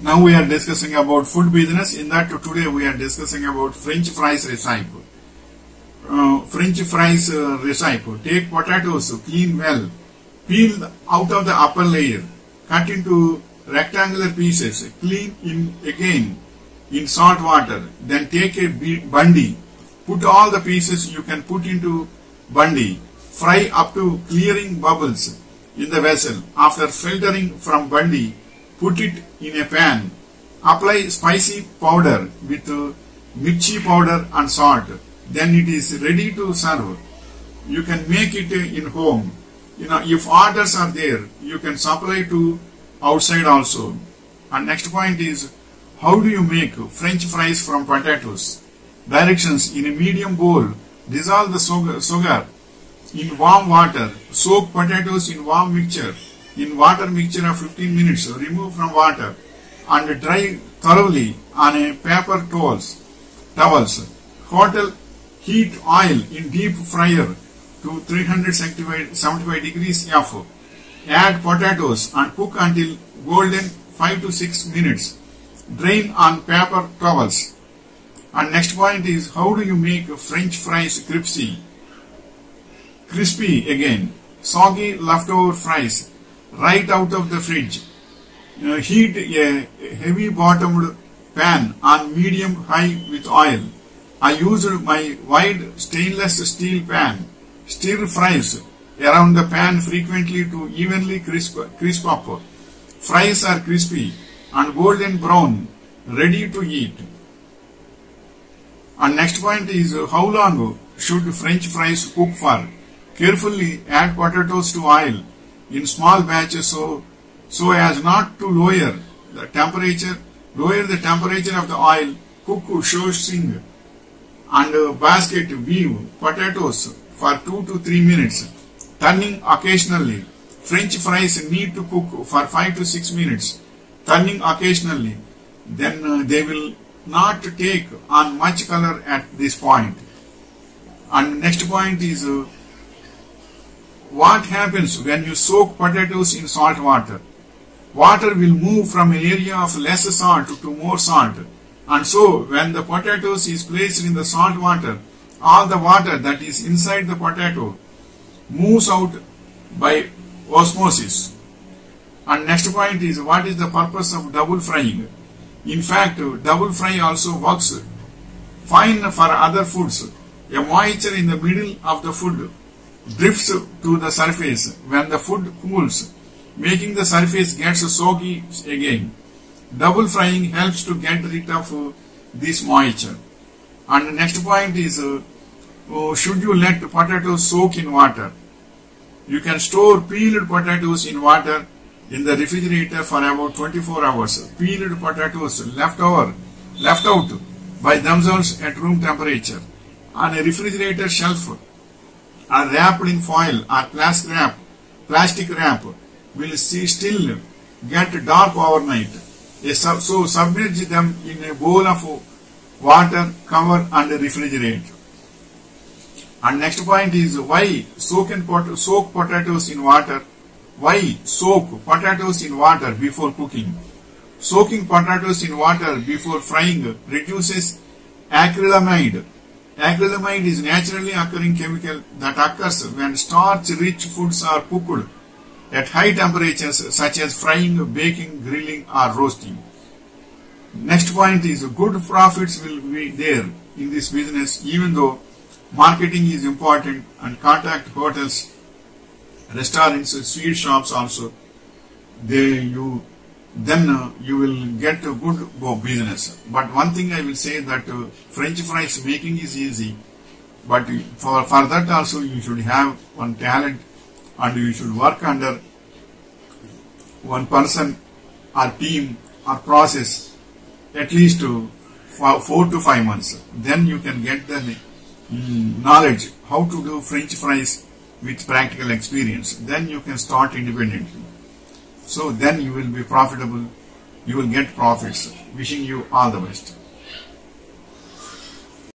Now we are discussing about food business. In that today we are discussing about French fries recipe. French fries recipe. Take potatoes, clean well, peel out of the upper layer, cut into rectangular pieces, clean in again in salt water. Then take a bandi, put all the pieces you can put into bandi, fry up to clearing bubbles in the vessel. After filtering from bandi, put it in a pan. Apply spicy powder with mirchi powder and salt. Then it is ready to serve. You can make it in home. If orders are there, you can supply to outside also. And next point is, how do you make French fries from potatoes? Directions: in a medium bowl, dissolve the sugar in warm water. Soak potatoes in warm mixture. In water mixture of 15 minutes, remove from water and dry thoroughly on a paper towels. Heat oil in deep fryer to 375 degrees F. Add potatoes and cook until golden 5 to 6 minutes. Drain on paper towels. And next point is, how do you make French fries crispy again? Soggy leftover fries right out of the fridge. Heat a heavy bottomed pan on medium high with oil. I used my wide stainless steel pan. Stir fries around the pan frequently to evenly crisp up. Fries are crispy and golden brown, ready to eat. And next point is, how long should French fries cook for? Carefully add potatoes to oil in small batches so as not to lower the temperature of the oil. Cook shoestring and basket weave potatoes for 2 to 3 minutes, turning occasionally. French fries need to cook for 5 to 6 minutes, turning occasionally. Then they will not take on much color at this point. And next point is, what happens when you soak potatoes in salt water? Water will move from an area of less salt to more salt. And so when the potatoes is placed in the salt water, all the water that is inside the potato moves out by osmosis. And next point is, what is the purpose of double frying? In fact, double fry also works fine for other foods. A moisture in the middle of the food drifts to the surface when the food cools, making the surface gets soggy again. Double frying helps to get rid of this moisture. And the next point is, should you let potatoes soak in water? You can store peeled potatoes in water in the refrigerator for about 24 hours. Peeled potatoes left out by themselves at room temperature on a refrigerator shelf are wrapped in foil or plastic wrap will still get dark overnight. So submerge them in a bowl of water, cover and refrigerate. And next point is, why soak potatoes in water? Why soak potatoes in water before cooking? Soaking potatoes in water before frying reduces acrylamide. Acrylamide is naturally occurring chemical that occurs when starch-rich foods are cooked at high temperatures such as frying, baking, grilling or roasting. Next point is, good profits will be there in this business even though marketing is important, and contact hotels, restaurants, sweet shops also. Then you will get a good business. But one thing I will say that French fries making is easy, but for that also you should have one talent and you should work under one person or team or process at least for 4 to 5 months. Then you can get the knowledge how to do French fries with practical experience. Then you can start independently. So then you will be profitable, you will get profits. Wishing you all the best.